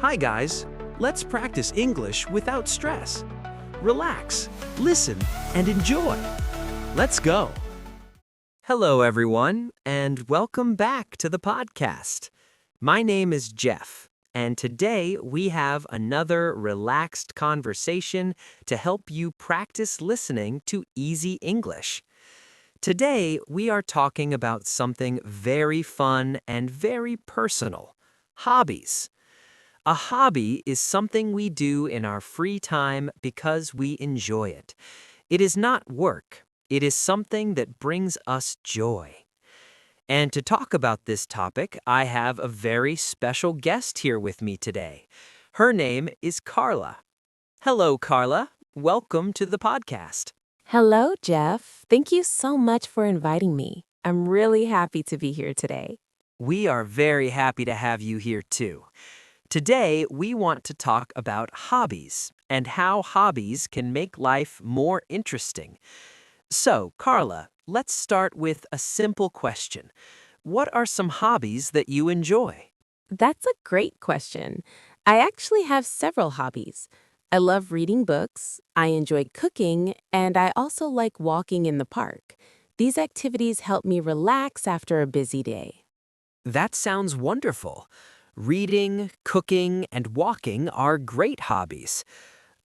Hi guys, let's practice English without stress. Relax, listen, and enjoy. Let's go. Hello everyone, and welcome back to the podcast. My name is Jeff, and today we have another relaxed conversation to help you practice listening to easy English. Today we are talking about something very fun and very personal, hobbies. A hobby is something we do in our free time because we enjoy it. It is not work. It is something that brings us joy. And to talk about this topic, I have a very special guest here with me today. Her name is Carla. Hello, Carla. Welcome to the podcast. Hello, Jeff. Thank you so much for inviting me. I'm really happy to be here today. We are very happy to have you here too. Today, we want to talk about hobbies and how hobbies can make life more interesting. So, Carla, let's start with a simple question. What are some hobbies that you enjoy? That's a great question. I actually have several hobbies. I love reading books, I enjoy cooking, and I also like walking in the park. These activities help me relax after a busy day. That sounds wonderful. Reading, cooking, and walking are great hobbies.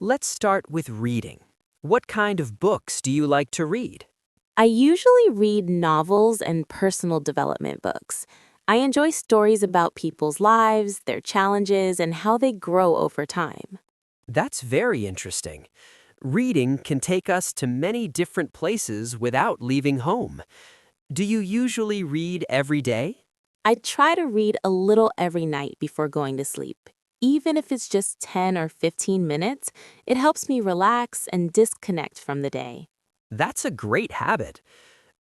Let's start with reading. What kind of books do you like to read? I usually read novels and personal development books. I enjoy stories about people's lives, their challenges, and how they grow over time. That's very interesting. Reading can take us to many different places without leaving home. Do you usually read every day? I try to read a little every night before going to sleep. Even if it's just 10 or 15 minutes, it helps me relax and disconnect from the day. That's a great habit.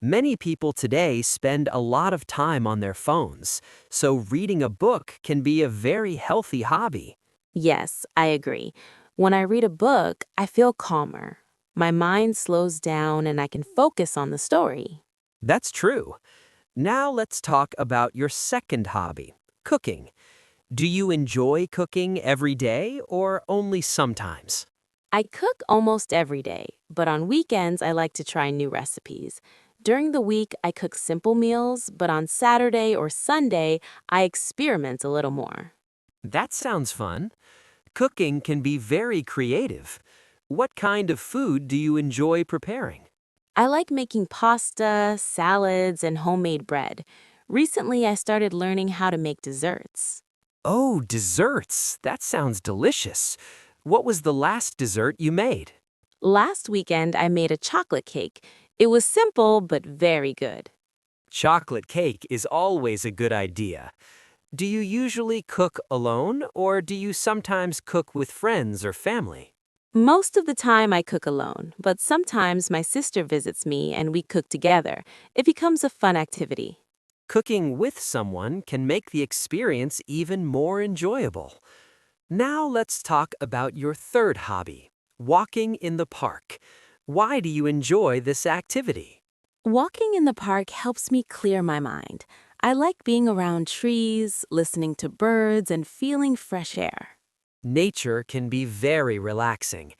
Many people today spend a lot of time on their phones, so reading a book can be a very healthy hobby. Yes, I agree. When I read a book, I feel calmer. My mind slows down and I can focus on the story. That's true. Now let's talk about your second hobby, cooking. Do you enjoy cooking every day or only sometimes? I cook almost every day, but on weekends I like to try new recipes. During the week, I cook simple meals, but on Saturday or Sunday, I experiment a little more. That sounds fun. Cooking can be very creative. What kind of food do you enjoy preparing? I like making pasta, salads, and homemade bread. Recently, I started learning how to make desserts. Oh, desserts. That sounds delicious. What was the last dessert you made? Last weekend, I made a chocolate cake. It was simple, but very good. Chocolate cake is always a good idea. Do you usually cook alone or do you sometimes cook with friends or family? Most of the time, I cook alone, but sometimes my sister visits me and we cook together. It becomes a fun activity. Cooking with someone can make the experience even more enjoyable. Now let's talk about your third hobby, walking in the park. Why do you enjoy this activity? Walking in the park helps me clear my mind. I like being around trees, listening to birds, and feeling fresh air. Nature can be very relaxing.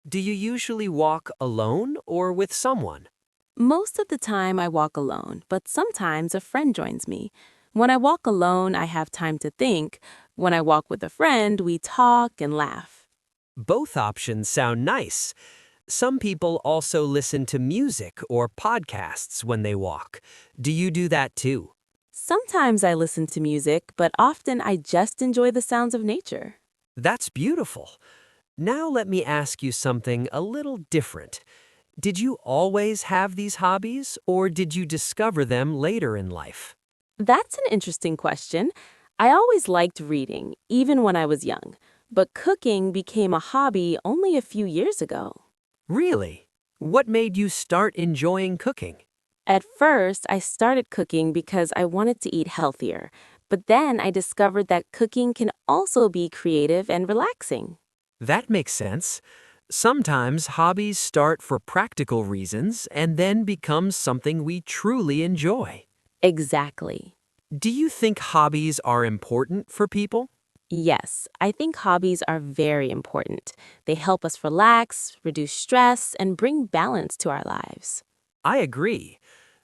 Do you usually walk alone or with someone? Most of the time, I walk alone, but sometimes a friend joins me. When I walk alone, I have time to think. When I walk with a friend, we talk and laugh. Both options sound nice. Some people also listen to music or podcasts when they walk. Do you do that too? Sometimes I listen to music, but often I just enjoy the sounds of nature. That's beautiful. Now let me ask you something a little different. Did you always have these hobbies, or did you discover them later in life? That's an interesting question. I always liked reading, even when I was young, but cooking became a hobby only a few years ago. Really? What made you start enjoying cooking? At first, I started cooking because I wanted to eat healthier, but then I discovered that cooking can also be creative and relaxing. That makes sense. Sometimes hobbies start for practical reasons and then become something we truly enjoy. Exactly. Do you think hobbies are important for people? Yes, I think hobbies are very important. They help us relax, reduce stress, and bring balance to our lives. I agree.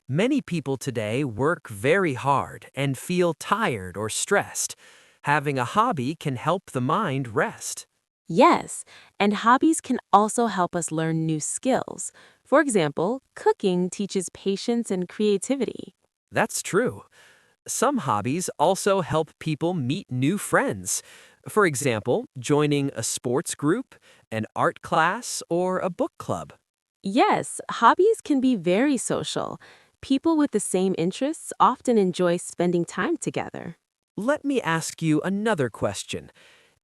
Many people today work very hard and feel tired or stressed. Having a hobby can help the mind rest. Yes, and hobbies can also help us learn new skills. For example, cooking teaches patience and creativity. That's true. Some hobbies also help people meet new friends. For example, joining a sports group, an art class, or a book club. Yes, hobbies can be very social. People with the same interests often enjoy spending time together. Let me ask you another question.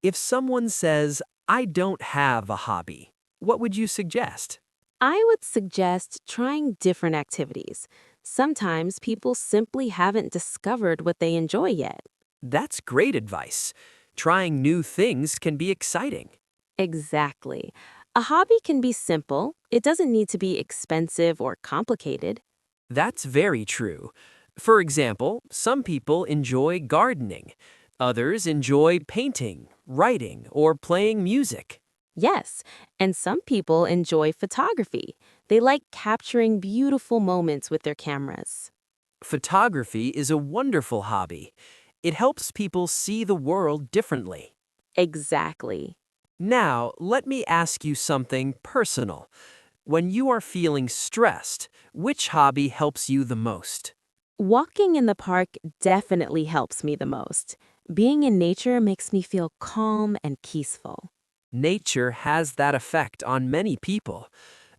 If someone says, I don't have a hobby, what would you suggest? I would suggest trying different activities. Sometimes people simply haven't discovered what they enjoy yet. That's great advice. Trying new things can be exciting. Exactly. A hobby can be simple, it doesn't need to be expensive or complicated. That's very true. For example, some people enjoy gardening. Others enjoy painting, writing, or playing music. Yes, and some people enjoy photography. They like capturing beautiful moments with their cameras. Photography is a wonderful hobby. It helps people see the world differently. Exactly. Now, let me ask you something personal. When you are feeling stressed, which hobby helps you the most? Walking in the park definitely helps me the most. Being in nature makes me feel calm and peaceful. Nature has that effect on many people.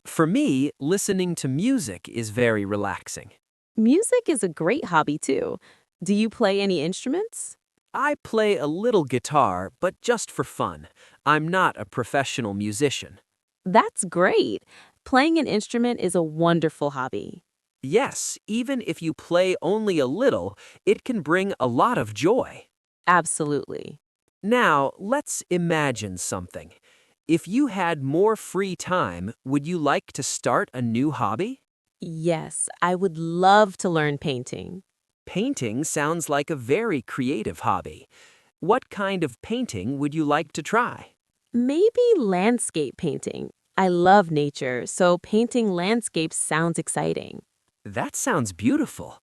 For me, listening to music is very relaxing. Music is a great hobby too. Do you play any instruments? I play a little guitar, but just for fun. I'm not a professional musician. That's great. Playing an instrument is a wonderful hobby. Yes, even if you play only a little, it can bring a lot of joy. Absolutely. Now, let's imagine something. If you had more free time, would you like to start a new hobby? Yes, I would love to learn painting. Painting sounds like a very creative hobby. What kind of painting would you like to try? Maybe landscape painting. I love nature, so painting landscapes sounds exciting. That sounds beautiful.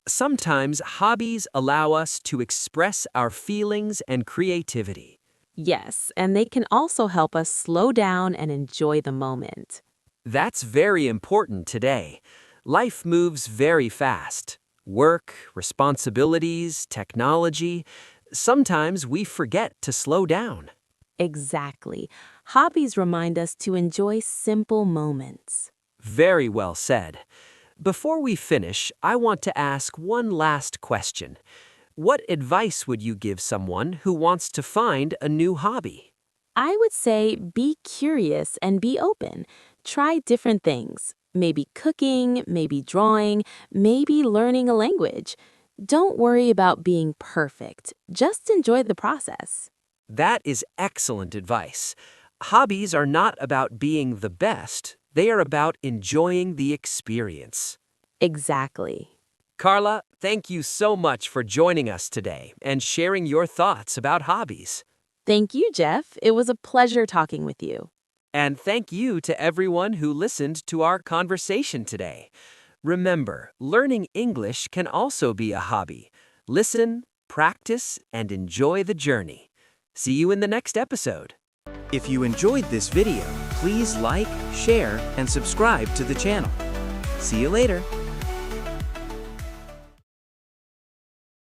Sometimes hobbies allow us to express our feelings and creativity. Yes, and they can also help us slow down and enjoy the moment. That's very important today. Life moves very fast. Work, responsibilities, technology. Sometimes we forget to slow down. Exactly. Hobbies remind us to enjoy simple moments. Very well said. Before we finish, I want to ask one last question. What advice would you give someone who wants to find a new hobby? I would say be curious and be open. Try different things. Maybe cooking, maybe drawing, maybe learning a language. Don't worry about being perfect. Just enjoy the process. That is excellent advice. Hobbies are not about being the best, they are about enjoying the experience. Exactly. Carla, thank you so much for joining us today and sharing your thoughts about hobbies. Thank you, Jeff. It was a pleasure talking with you. And thank you to everyone who listened to our conversation today. Remember, learning English can also be a hobby. Listen, practice, and enjoy the journey. See you in the next episode. If you enjoyed this video, please like, share, and subscribe to the channel. See you later.